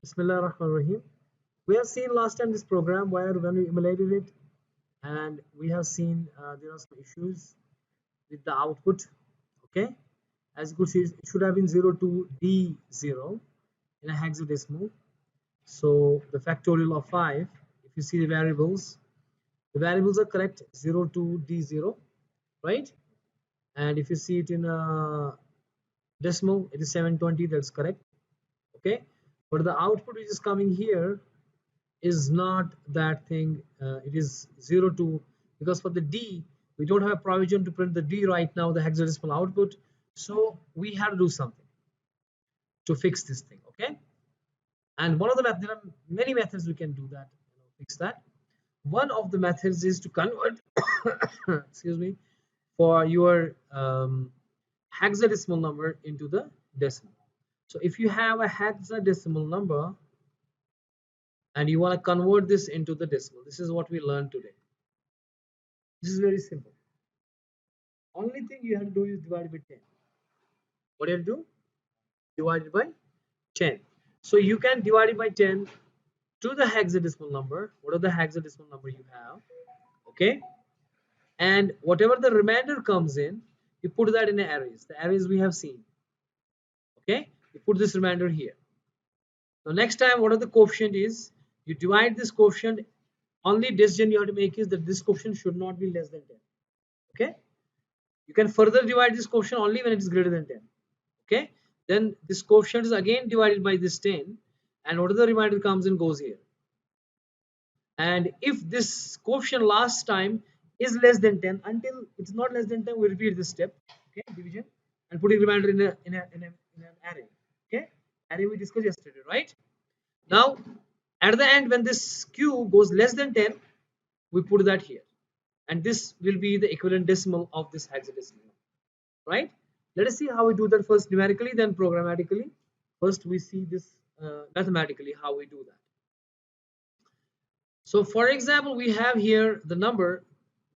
Bismillahirrahmanirrahim. We have seen last time this program where when we emulated it, and we have seen there are some issues with the output. Okay, as you could see, it should have been 0 to D0 in a hexadecimal. So the factorial of 5, if you see the variables are correct, 0 to D0, right? And if you see it in a decimal, it is 720, that's correct. Okay, but the output which is coming here is not that thing. It is 0 to, because for the D we don't have a provision to print the D right now, the hexadecimal output, so we have to do something to fix this thing. Okay, and one of the methods, there are many methods we can do that, fix that. One of the methods is to convert excuse me, for your hexadecimal number into the decimal. So if you have a hexadecimal number and you want to convert this into the decimal, this is what we learned today. This is very simple. Only thing you have to do is divide by 10. What do you have to do? Divide it by 10. So you can divide it by 10 to the hexadecimal number, whatever the hexadecimal number you have. Okay, and whatever the remainder comes in, you put that in the arrays. The arrays we have seen. Okay, you put this remainder here. Now next time, whatever the coefficient is, you divide this coefficient. Only decision you have to make is that this coefficient should not be less than 10. Okay, you can further divide this coefficient only when it is greater than 10. Okay, then this coefficient is again divided by this 10, and whatever the remainder comes in goes here. And if this coefficient last time is less than 10, until it's not less than 10, we repeat this step. Okay, division and putting remainder in an array. Okay, array we discussed yesterday, right? Now at the end, when this q goes less than 10, we put that here, and this will be the equivalent decimal of this hexadecimal, right? Let us see how we do that first numerically, then programmatically. First we see this mathematically, how we do that. So for example, we have here the number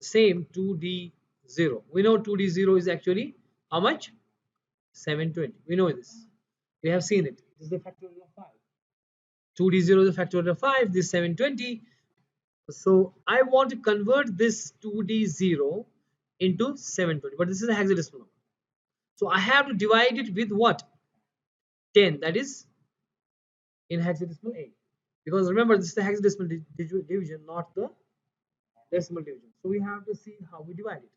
same 2d0. We know 2d0 is actually how much? 720. We know this, we have seen it. This is the factorial of 5. 2d0 is the factorial of 5, this 720. So I want to convert this 2d0 into 720, but this is a hexadecimal number. So I have to divide it with what? 10, that is in hexadecimal 8. Because remember, this is the hexadecimal division, not the decimal division. So we have to see how we divide it.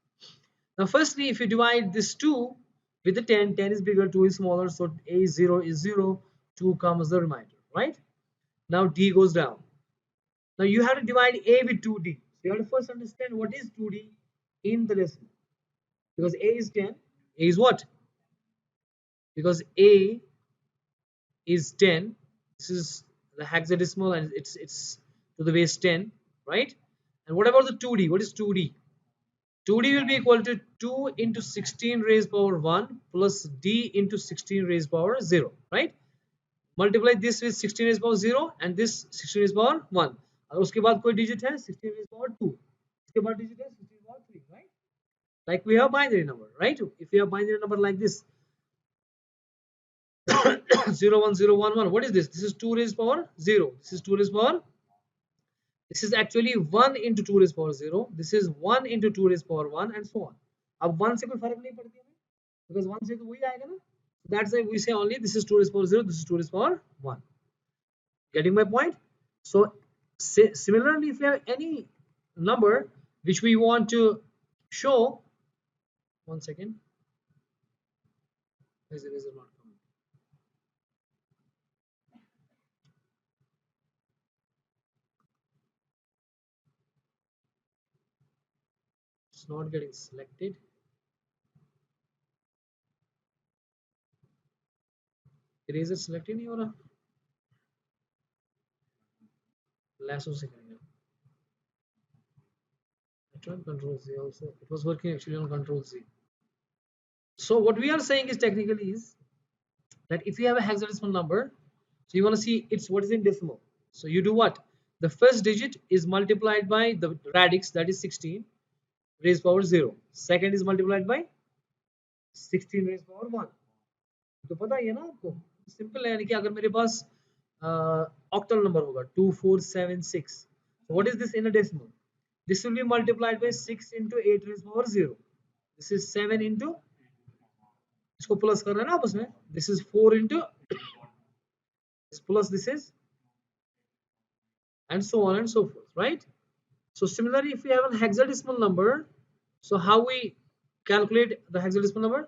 Now firstly, if you divide this 2 with the 10, 10 is bigger, 2 is smaller, so a 0 is 0, 2 comes the remainder, right? Now d goes down. Now you have to divide a with 2d. So you have to first understand what is 2d in the decimal. Because a is 10, a is what? Because a is 10, this is the hexadecimal, and it's to the base 10, right? And what about the 2d? What is 2d? 2d will be equal to 2 into 16 raised power 1 plus d into 16 raised power 0, right? Multiply this with 16 raised power 0 and this 16 raised power 1. और उसके बाद कोई digit है 16 raised power 2. उसके बाद digit है 16 raised power 3, right? Like we have binary number, right? If we have binary number like this 0 1 0 1 1, what is this? This is 2 raised power 0. This is 2 raised power. This is actually 1 into 2 raised power 0. This is 1 into 2 raised power 1, and so on. अब 1 से कोई फर्क नहीं पड़ती है, because 1 से तो वही आएगा ना. That's why we say only this is 2 raised power 0, this is 2 raised power 1. Getting my point? So similarly, if you have any number which we want to show, one second, is it not coming? It's not getting selected. Eraser selected नहीं हो रहा. Lasso से करेंगे. I tried Control Z also. It was working actually on Control Z. So what we are saying is technically is that if you have a hexadecimal number, so you want to see it's what is in decimal. So you do what? The first digit is multiplied by the radix, that is 16 raised power 0. Second is multiplied by 16 raised power 1. तो पता ही है ना आपको, simple है, यानी कि अगर मेरे पास ऑक्टल नंबर होगा 2476, what is this in a decimal? This will be multiplied by 6 into 8 raised to power 0. This is 7 into, इसको प्लस कर रहे हैं ना आपस में, this is 4 into this plus this is, and so on and so forth, right? So similarly, if we have a hexadecimal number, so how we calculate the hexadecimal number?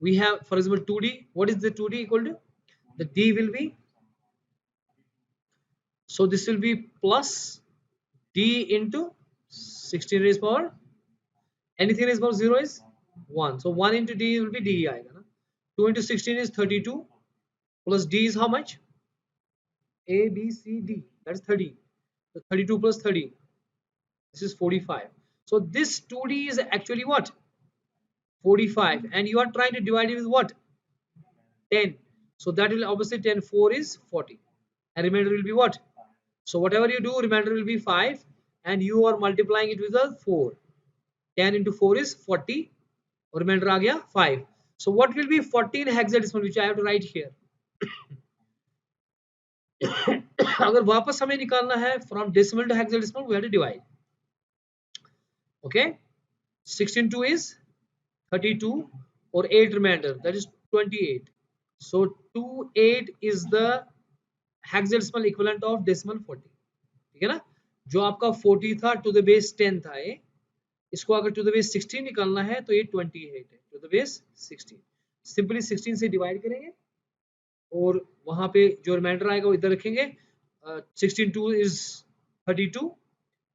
We have, for example, 2d. What is the 2d equal to? The d will be, so this will be plus d into 16 raised power, anything raised power 0 is 1. So 1 into d will be d aayega na. 2 into 16 is 32, plus d is how much? A, B, C, D. That's 30. So 32 plus 30. This is 45. So this 2d is actually what? 45. And you are trying to divide it with what? 10. So that will obviously 10, 4 is 40. And remainder will be what? So whatever you do, remainder will be 5. And you are multiplying it with a 4. 10 into 4 is 40. Remainder aa gaya 5. So what will be 40 in hexadecimal, which I have to write here? अगर वापस हमें निकालना है from decimal to hexadecimal, we have to divide. Okay, 16 2 is 32, or 8 remainder, that is 28. So 28 is the hexadecimal equivalent of decimal 40. ठीक है ना? जो आपका 40 था टू द बेस 10 था, ये इसको अगर टू द बेस 16 निकालना है तो ये 28 है टू द बेस 16. सिंपली 16 से डिवाइड करेंगे और वहां पे जो रिमाइंडर आएगा वो इधर रखेंगे. 16 2 इज 32,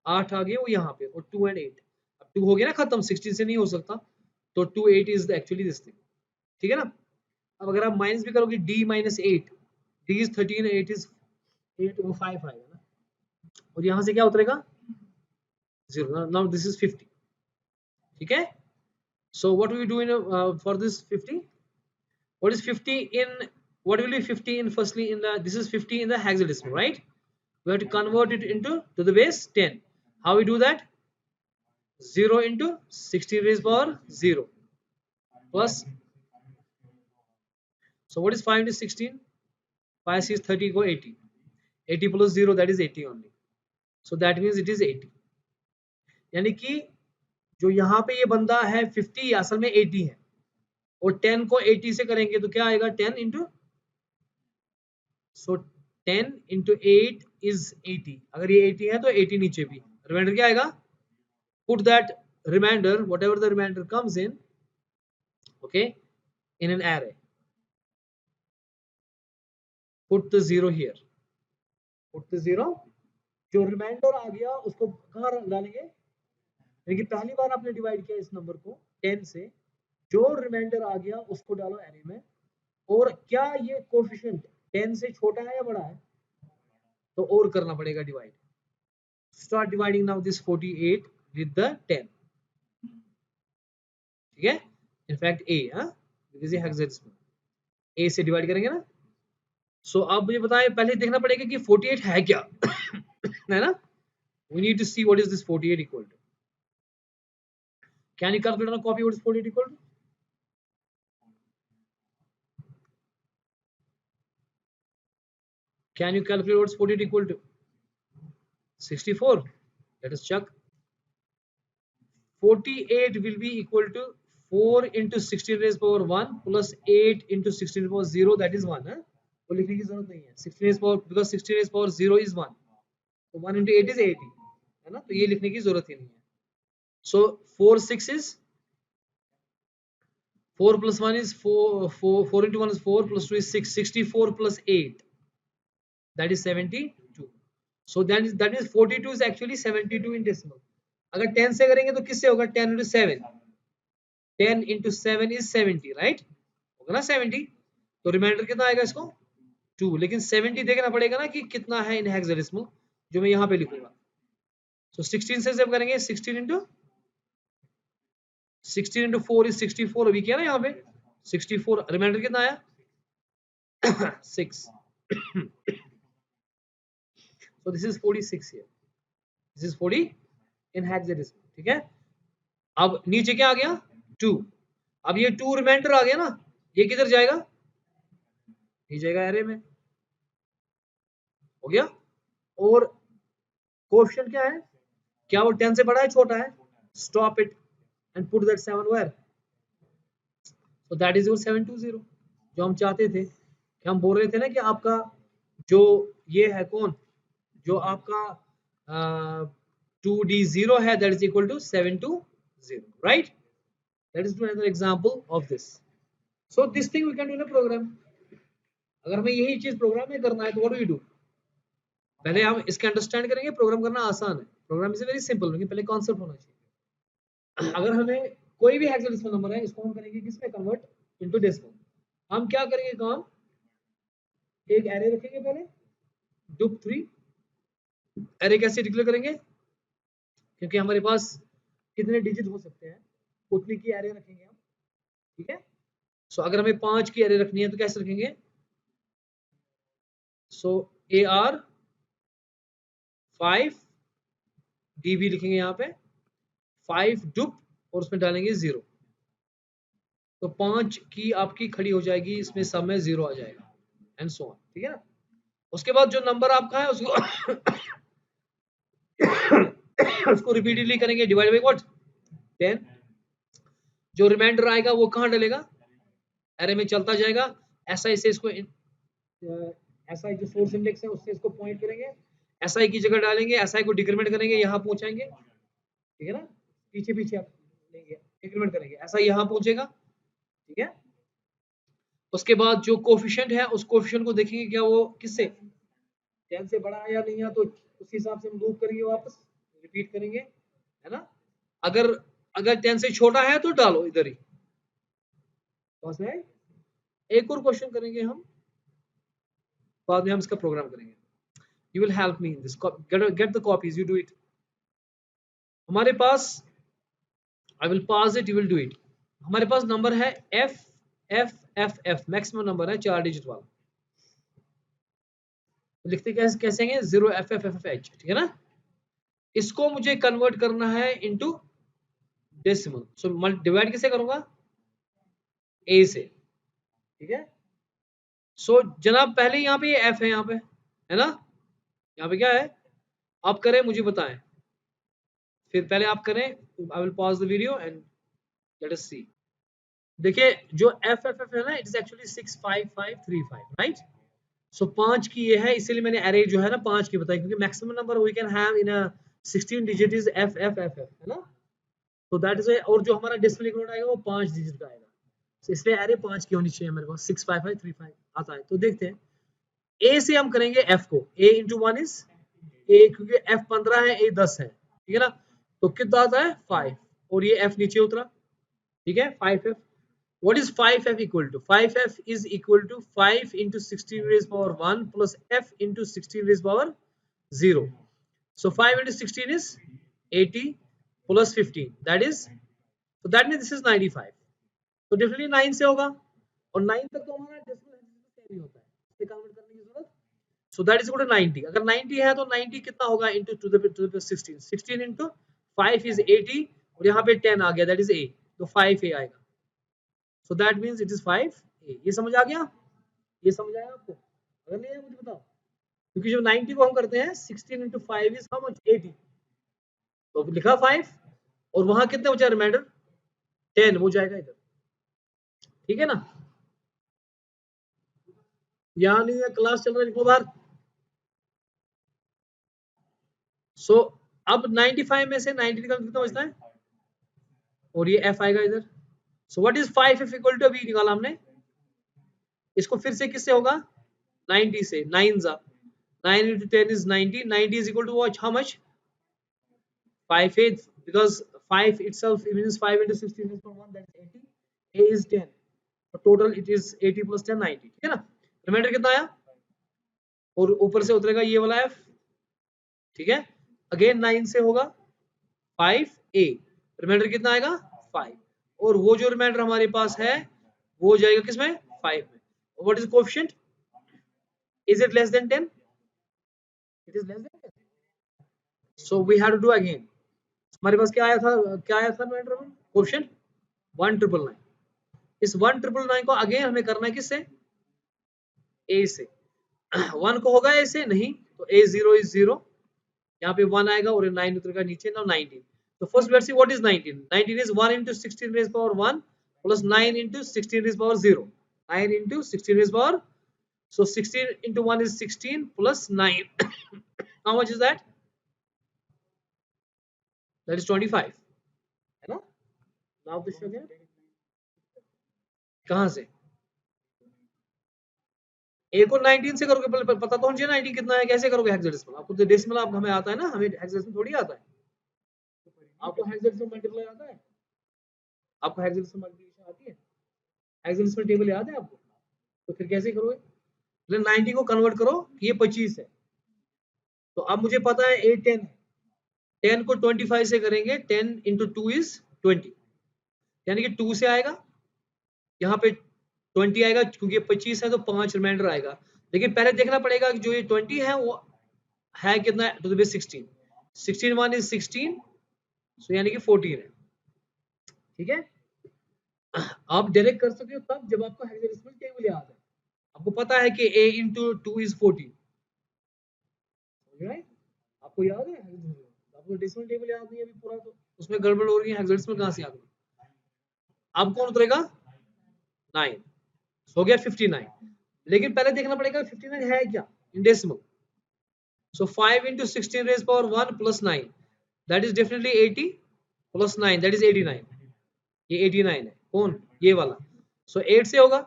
8 आ गए वो यहाँ पे, और 2 and 8, अब 2 हो गया ना खत्म, 16 से नहीं हो सकता, तो 2 8 इज एक्चुअली दिस थिंग. ठीक है ना? अब अगर आप माइनस भी करोगे, d minus 8, d is 13, 8 is 8, वो 5 आएगा ना, और यहाँ से क्या उतरेगा 0. Now this is 50. ठीक है? So what do we do in for this 50? What is 50 in, what will be 50 in, firstly in the, this is 50 in the hexadecimal, right? We have to convert it into to the base 10. How we do that? 0 into 16 raised power 0 plus, so what is 5 into 16? 5 is 30, go 80. 80 plus 0, that is 80 only. So that means it is 80. यानी कि जो यहाँ पे ये बंदा है 50, असल में 80 है, और 10 को 80 से करेंगे तो क्या आएगा 10 into, so 10 into 8 is 80. अगर ये 80 है तो 80 नीचे भी, रिमाइंडर क्या आएगा? Put that remainder, whatever the remainder comes in, okay, in an array. Put the 0 here. Put the 0. जो रिमाइंडर आ गया उसको कहाँ डालेंगे? देखिए पहली बार आपने डिवाइड किया इस नंबर को 10 से, जो रिमाइंडर आ गया उसको डालो एरे में. और क्या ये कोफिशिएंट 10 से छोटा है या बड़ा है? तो और करना पड़ेगा divide. Start dividing now this 48 with the 10. ठीक है? इनफैक्ट ए, हाँ, बिकॉज़ ये हेक्साडेसिमल, ए से डिवाइड करेंगे ना. सो अब मुझे बताएं, पहले देखना पड़ेगा कि 48 है क्या. है ना? We need to see what is this 48 equal to. Can you calculate on a copy what is 48 equal to? Can you calculate what is 48 equal to? 64. Let us check. 48 will be equal to 4 into 16 raised power 1 plus 8 into 16 raised power 0, that is 1. वो लिखने की जरूरत नहीं है. 16 raised power, because 16 raised power 0 is 1. So 1 into 8 is 80. है ना? तो ये लिखने की जरूरत ही नहीं है. So 4 6 is 4 plus 1 is 4, 4 into 1 is 4 plus 2 is 6, 64 plus 8, that is 72. So that means 42 is actually 72 in decimal. अगर 10 से करेंगे तो किससे होगा? 10 into 7, 10 into 7 is 70, right? होगा ना 70. तो रिमाइंडर कितना आएगा इसको? 2. लेकिन 70 देखना पड़ेगा ना कि कितना है इन हेक्साडेसिमल, जो मैं यहाँ पे लिखूंगा. So 16 से जब करेंगे 16 into 4 is 64. अभी किया ना यहाँ पे 64, रिमाइंडर कितना आया? 6. So this is 46 here. This is 40 in hexadecimal. ठीक है? अब नीचे क्या आ गया? 2. अब ये 2 रिमाइंडर आ गया ना, ये किधर जाएगा? ये जाएगा एरे में, हो गया। और कोएफिशिएंट क्या है, क्या वो 10 से बड़ा है छोटा है, stop it and put that 7 where, so that is your 720, जो हम चाहते थे, कि हम बोल रहे थे ना कि आपका जो ये है कौन, जो आपका 2d0 है, that is equal to 720, right. That is another example of this. So this thing we can do in a program. अगर हमें यही चीज प्रोग्राम में करना है तो व्हाट डू यू डू, पहले हम इसके अंडरस्टैंड करेंगे। प्रोग्राम करना आसान है, प्रोग्राम इज वेरी सिंपल, लेकिन पहले कॉन्सेप्ट होना चाहिए। अगर हमें कोई भी हेक्साडेसिमल नंबर है, इसको हम करेंगे किसमें कन्वर्ट, इनटू डेसिमल। हम क्या करेंगे काम, एक एरे रखेंगे पहले, डुप 3। एरे कैसे डिक्लेयर करेंगे, क्योंकि हमारे पास कितने डिजिट हो सकते हैं उतनी की एरे रखेंगे हम, ठीक है। सो अगर हमें 5 की एरे रखनी है तो कैसे रखेंगे, सो ए आर 5 डी भी लिखेंगे यहाँ पे, 5 डुप और उसमें डालेंगे 0, तो 5 की आपकी खड़ी हो जाएगी, इसमें सब में 0 आ जाएगा, एंड सो ऑन, ठीक है ना। उसके बाद जो नंबर आपका है उसको उसको रिपीटेडली करेंगे, डिवाइड बाई व्हाट, 10। जो रिमाइंडर आएगा वो कहाँ डलेगा, एरे में चलता जाएगा। एसआई से इसको एसआई जो सोर्स इंडेक्स है उससे इसको पॉइंट करेंगे, एसआई की जगह डालेंगे, एसआई को डिक्रीमेंट करेंगे, यहाँ पहुंचाएंगे, ठीक है ना, पीछे पीछे आप लेंगे, डिक्रीमेंट करेंगे, ऐसा यहाँ पहुंचेगा, ठीक है। उसके बाद जो कोफिशिएंट है उस कोफिशिएंट को देखेंगे क्या वो किससे 10 से बड़ा है या नहीं है, तो उस हिसाब से हम लूप करेंगे, वापस रिपीट करेंगे, है ना। अगर अगर 10 से छोटा है तो डालो इधर ही, बस है। एक और क्वेश्चन करेंगे हम, बाद में हम इसका प्रोग्राम करेंगे। You will help me in this, get the copies, you do it. हमारे पास, I will pass it, you will do it. हमारे पास नंबर है F F F F, maximum number है 4 डिजिट वाला। तो लिखते कैसे कैसे हैं, 0 एफ एफ एफ एच, ठीक है ना। इसको मुझे कन्वर्ट करना है इनटू डेसिमल, सो डिवाइड किसे करूंगा, ए से, ठीक है। सो जनाब पहले यहाँ पे एफ है, यहाँ पे है ना, यहाँ पे क्या है, आप करें मुझे बताएं, फिर पहले आप करें। I will pause the video and let us see. देखिए जो एफ एफ एफ है ना, it is actually 65535, right. So 5 की ये है, इसीलिए मैंने अरे जो है ना 5 की बताई, क्योंकि maximum number we can have in a 16 digit is F F F F, है ना। तो दैट इज, और जो हमारा डेसिमल इक्वलेंट आएगा वो 5 डिजिट का आएगा, so इसलिए अरे 5 की होनी चाहिए मेरे पास, 65535 आता है। तो देखते हैं, ए से हम करेंगे एफ को, ए इंटू 1 इज ए, क्योंकि एफ 15 है, ए 10 है, ठीक है ना। तो कितना आता है 5, और ये एफ नीचे उतरा, ठीक है, 5f। What is 5f equal to? 5f is equal to 5 into 16 raised power 1 plus f into 16 raised power 0. So 5 into 16 is 80 plus 15. That is, so that means this is 95. So definitely 9 से होगा, और 9 तक तो हमारा decimal same ही होता है, इसे convert करने की जरूरत। So that is equal to 90. अगर 90 है तो 90 कितना होगा into to the 16. 16 into 5 is 80, और यहाँ पे 10 आ गया, that is a, तो 5a आएगा। So that means it is 5a। ये समझ आ गया, ये समझ आया आपको, अगर नहीं है मुझे बताओ। क्योंकि जब 90 को हम करते हैं 16 into 5 is how much, 80, तो लिखा 5, और वहां कितने बचा रिमाइंडर 10, वो जाएगा इधर, ठीक है ना। यहाँ नहीं है, क्लास चल रहा है, लिखो बाहर। सो अब 95 में से 90 निकाल कितना बचता है, और ये f आएगा इधर। So what is 5f equal to, अभी निकाला हमने, इसको फिर से किससे होगा, 90 से, 9 जा 9 into 10 is 90, 90 is equal to what, how much, 5a, because 5 itself means 5 into 16 is 1, that is 80, a is 10, so total it is 80 plus 10, 90, ठीक है ना। रिमाइंडर कितना आया, और ऊपर से उतरेगा ये वाला f, ठीक है। अगेन 9 से होगा 5a, रिमाइंडर कितना आएगा 5, और वो जो रिमाइंडर हमारे पास है वो जाएगा किसमें, 5 में। What is coefficient, is it less than 10, it is less than 10, so we have to do again. हमारे पास क्या आया था, क्या आया था रिमाइंडर में, कोएफिशिएंट 1999। इस 1999 को अगेन हमें करना है किससे, ए से 1 को होगा ए से नहीं, तो ए 0 इज 0, यहाँ पे 1 आएगा और 9 उतरेगा नीचे। नाउ 19, तो first let's see what is 19। 19 is 1 into 16 raised power 1 plus 9 into 16 raised power 0, 9 into 16 raised power, so 16 into 1 is 16 plus 9 how much is that? That is 25, है ना। नाउ दिस अगेन कहां से ए को 19 से करोगे, पहले पता तो होना चाहिए 19 कितना है, कैसे करोगे हेक्साडेसिमल, आपको तो डेसिमल आप हमें आता है ना, हमें हेक्साडेसिमल थोड़ी आता है। आपको हेक्साडेसिमल मल्टीप्लाई आता है, आपको हेक्साडेसिमल मल्टीप्लिकेशन आती है, हेक्साडेसिमल टेबल याद है आपको, तो फिर कैसे करोगे, पहले 90 को कन्वर्ट करो कि ये 25 है, तो अब मुझे पता है ए 10 है, 10 को 25 से करेंगे, 10 into 2 is 20, यानी कि 2 से आएगा, यहाँ पे 20 आएगा क्योंकि ये 25 है तो 5 रिमाइंडर आएगा, लेकिन पहले देखना पड़ेगा कि जो ये 20 है वो है कितना, टू द बेस 16, 16 1 is 16, सो यानी कि 14 है, ठीक है। आप डायरेक्ट कर सकते हो तब जब आपको हेक्साडेसिमल टेबल याद है, आपको पता है कि a into 2 is 14, राइट, आपको याद है, आपको डेसिमल टेबल याद नहीं है अभी पूरा, तो उसमें गड़बड़ हो रही है, हेक्साडेसिमल कहां से याद होगा, अब कौन उतरेगा 9, हो गया 59, लेकिन पहले देखना पड़ेगा 59 है क्या in decimal, so 5 into 16 raised power 1 plus 9, that is definitely 80 plus 9, that is 89, ये 89 है, कौन ये वाला, so 8 से होगा,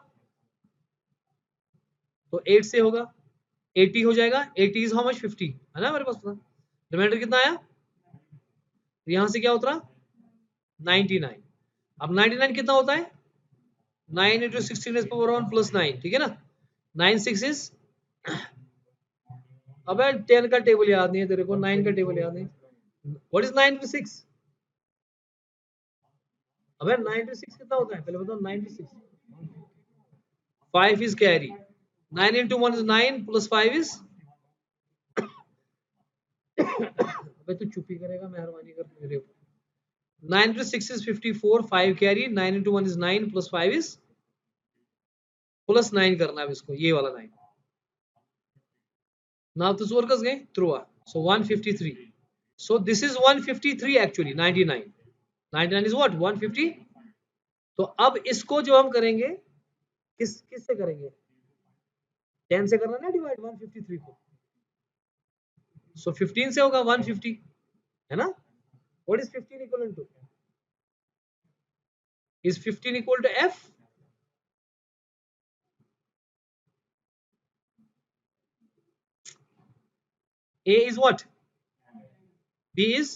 तो 8 से होगा 80 हो जाएगा, 80 is how much 50 है ना हमारे पास, रिमाइंडर कितना आया, तो यहां से क्या उतरा 99, अब 99 कितना होता है, 9 into 16 raised power 1 plus 9, ठीक है ना, 9 6 is, अबे 10 का टेबल याद नहीं है तेरे को, 9 का टेबल याद नहीं, व्हाट इज 9 into 6, अबे 9 into 6 कितना होता है पहले बताओ, 9 into 6, 5 is carry, 9 into 1 is 9 plus 5 is अबे तू चुप ही करेगा मेहरबानी कर मेरे ऊपर, 9 into 6 is 54, 5 carry, 9 into 1 is 9 plus 5 is plus 9 करना है इसको, ये वाला 9, now this work is गए through, so 153, so this is 153 actually, 99, 99 is what 150, तो अब इसको जो हम करेंगे किस से करेंगे, 10 से करना ना डिवाइड 153 को, सो 15 से होगा 150, है ना, what is 15 equal to, is 15 equal to f, a is what, b is,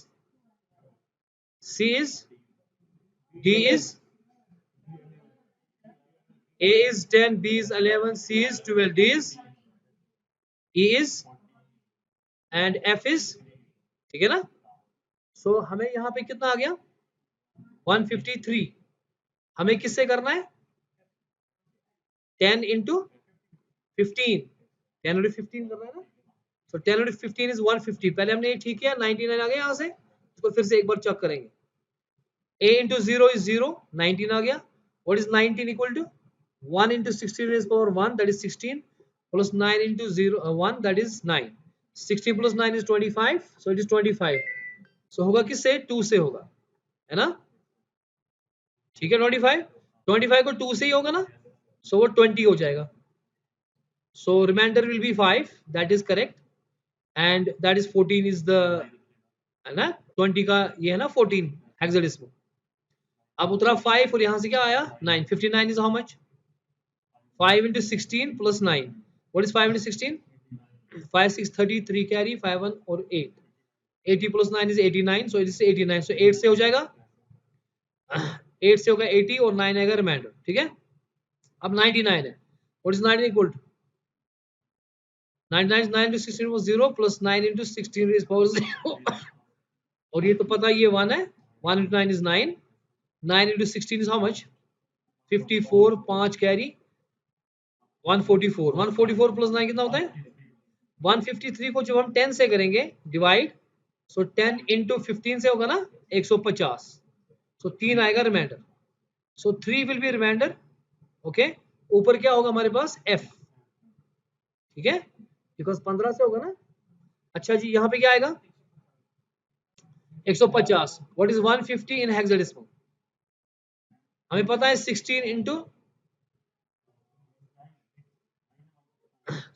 c is, d is, a is 10, b is 11, c is 12, d is, e is and f is, ठीक है ना, सो हमें यहाँ पे कितना आ गया 153, हमें किससे करना है 10 into 15, 10 into 15 करना है ना, so 10 into 15 is 150, पहले हमने ये ठीक किया 99 आ गया यहाँ से, इसको फिर से एक बार चेक करेंगे, a into 0 is 0, 19 आ गया, what is 19 equal to 1 into 16 raised power 1, that is 16 plus 9 into 0 1, that is 9, 16 plus 9 is 25, so it is 25, so होगा किससे 2 से होगा, है ना, ठीक है 25, 25 को 2 से ही होगा ना, so वो 20 हो जाएगा, so remainder will be 5, that is correct, and that is 14 is the, है ना 20 का ये है ना 14 हेक्साडेसिमल, अब उतरा 5 और यहाँ से क्या आया 9, 59 is how much, 5 into 16 plus 9, what is 5 into 16, 5 6 30, 3 carry, 5 1 और 8, 80 plus 9 is 89, so it is 89, so 8 से हो जाएगा 8 से होगा 80 और 9 आएगा रिमाइंडर, ठीक है, अब 99 है, what is 99 equal to 99 is 9 into 16 was 0 plus 9 into 16 raised power 0 और ये तो पता ये 1 है, 1 into 9 is 9, 9 into 16 is how much 54, 5 carry 144, 144 plus 9 कितना होता है 153 को जब हम 10 से करेंगे डिवाइड, सो 10 into 15 से होगा ना 150, सो 3 आएगा remainder, so 3 will be remainder, okay, ऊपर क्या होगा हमारे पास f, ठीक है, बिकॉज 15 से होगा ना। अच्छा जी, यहाँ पे क्या आएगा 150। What is 150 in hexadecimal? हमें पता है 16 into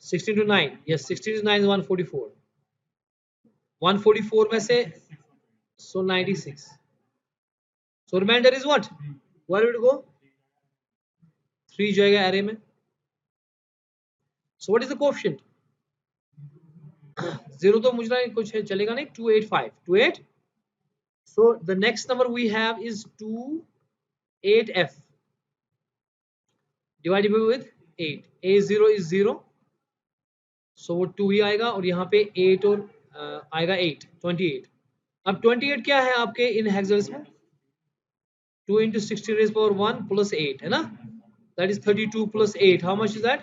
16 to 9, yes 16 to 9 is 144। 144 में से so 96, so remainder is what, where will it go, 3 जाएगा array में। so what is the coefficient? 0 तो मुझे कुछ है चलेगा नहीं, 285 28। so the next number we have is 28f divided with 8, a0 is 0, so वो 2 ही आएगा, और यहाँ पे 8 और आएगा 8 28। अब 28 क्या है आपके इन hexadecimal? 2 into 16 raised power 1 plus 8 है ना, that is 32 plus 8, how much is that?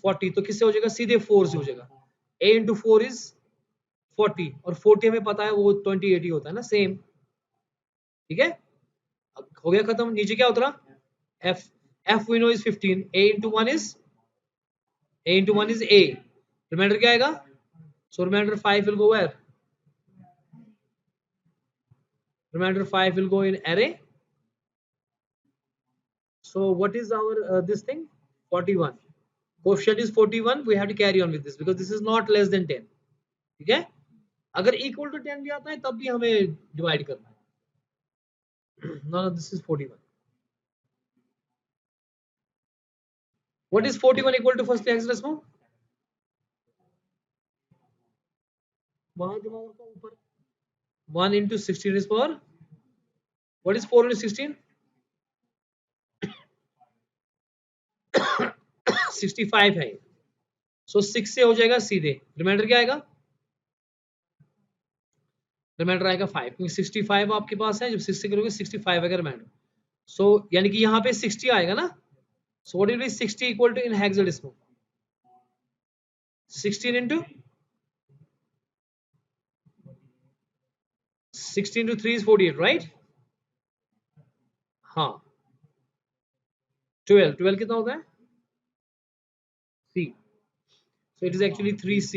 40। तो किससे हो जाएगा? सीधे 4 से हो जाएगा। a into 4 is 40, और 40 हमें पता है वो 28 ही होता है ना, सेम। ठीक है, अब हो गया खत्म। नीचे क्या उतरा? f, f we know is 15, a into 1 is a, reminder क्या आएगा? so remainder 5 will go where? remainder 5 will go in array। so what is our this thing? 41, coefficient is 41, we have to carry on with this because this is not less than 10। ठीक है, अगर equal to 10 भी आता है तब भी हमें divide करना है। no, this is 41। what is 41 equal to first hexadecimal? वहां दिमाग रखो ऊपर, 1 into 16 is power, what is 4 into 16? 65 है, so 6 से हो जाएगा सीधे, रिमाइंडर क्या आएगा? रिमाइंडर आएगा 5, क्योंकि 65 आपके पास है, जब 6 से करोगे 65 आएगा रिमाइंडर। सो यानी कि यहाँ पे 60 आएगा ना, so what will be 60 equal to in hexadecimal? 16 into 16 into 3 is 48, right? हाँ, 12 कितना होता है? C, so it is actually 3C।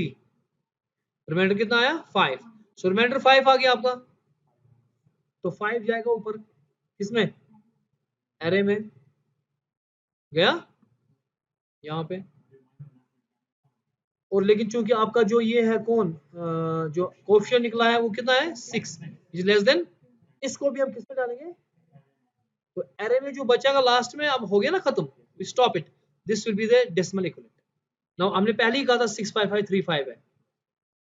Remainder कितना आया? 5, so रिमाइंडर 5 आ गया आपका, तो 5 जाएगा ऊपर, किसमें? एरे में गया, यहाँ पे। और लेकिन चूंकि आपका जो ये है कौन जो कोएफिशिएंट निकला है वो कितना है? 6 इज लेस देन, इसको भी हम किस में डालेंगे? तो एरे में जो बचेगा लास्ट में, अब हो गया ना खत्म, stop it, this will be the decimal equivalent. Now हमने पहले ही कहा था 65535 है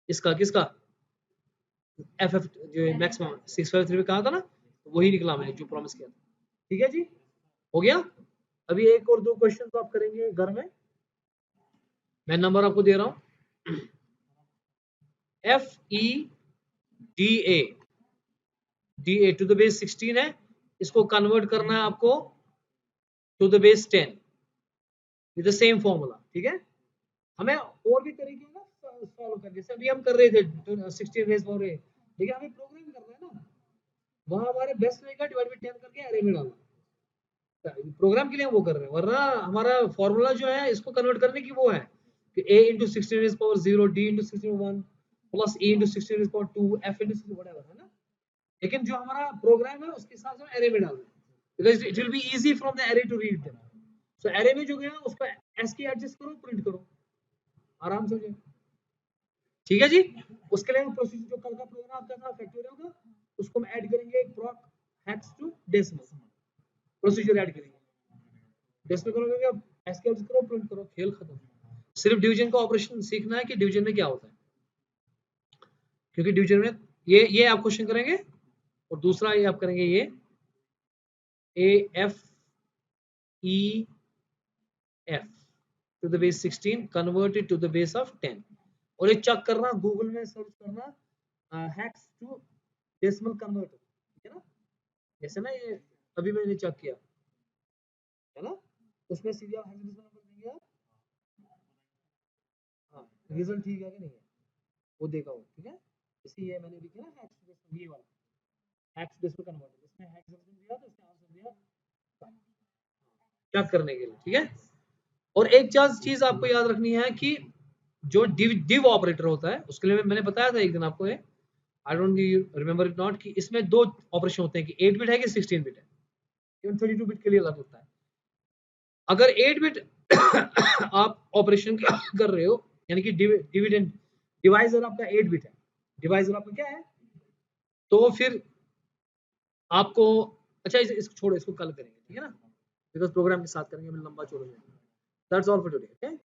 इसका, किसका? एफ एफ जो मैक्सिमम 653 कहा था ना, वही निकला मैंने जो प्रॉमिस किया था। ठीक है जी, हो गया। अभी एक और दो क्वेश्चन तो आप करेंगे घर में, मैं नंबर आपको दे रहा हूं। FEDA, DA to the base 16 है, इसको कन्वर्ट करना है आपको to the base 10 with the same formula. ठीक है, हमें और भी तरीके ना सॉल्व कर, जैसे अभी हम कर रहे थे 16 रेज और, लेकिन हमें प्रोग्राम करना है ना, वहां हमारे बेस्ट रहेगा डिवाइड बाय 10 करके अरे में डालना, प्रोग्राम के लिए हम वो कर रहे हैं, वरना हमारा फॉर्मूला जो है इसको कन्वर्ट करने की वो है कि a into 16 raised power 0, d into 16 1 plus e into 16 raised power 2, f into 16 whatever है ना। लेकिन जो हमारा प्रोग्राम है उसके साथ हम एरे में डालना है, because it will be easy from the array to read them। so array में जो गया उसको ASCII एडजस्ट करो, प्रिंट करो, आराम से हो जाए। ठीक है जी, उसके लिए हम प्रोसीजर जो कल का प्रोग्राम आपका था फैक्टोरियल का, उसको हम ऐड करेंगे proc hex to decimal, procedure add करेंगे, डेसिमल करोगे अब ASCII एडजस्ट करो, प्रिंट करो, खेल खत्म। सिर्फ डिवीजन का ऑपरेशन सीखना है कि डिवीजन में क्या होता है, क्योंकि डिवीजन में ये आप क्वेश्चन करेंगे, और दूसरा ये आप करेंगे ये AFEF to the base 16 converted to the base of 10, और ये चेक करना, गूगल में सर्च करना हेक्स टू डेसिमल कन्वर्टर, ठीक है ना, जैसे ना ये अभी मैंने चेक किया है ना, उसमें सीधे आप हेक्साडेसिमल नंबर देंगे आप, हाँ रिजल्ट ठीक है कि नहीं है वो देखा हो। ठीक है, इसी ये मैंने लिखा ना हेक्साडेसिमल, ये वाला हेक्साडेसिमल कन्वर्टर, इसमें हेक्साडेसिमल दिया तो इसका आंसर दिया चेक करने के लिए। ठीक है, और एक चीज आपको याद रखनी है कि जो div ऑपरेटर होता है उसके लिए मैंने बताया था एक दिन आपको, I don't remember it not, कि इसमें 2 ऑपरेशन होते हैं कि 8 बिट है कि 16 बिट है, इवन 32 बिट के लिए अलग होता है। अगर 8 बिट आप ऑपरेशन कर रहे हो, यानी कि डिविडेंड डिवाइजर आपका 8 बिट है, डिवाइजर आपका क्या है, तो फिर आपको, अच्छा इसको छोड़ो, इसको कल करेंगे, ठीक है ना, बिकॉज प्रोग्राम के साथ करेंगे, लंबा चौड़ा। That's all for today, okay.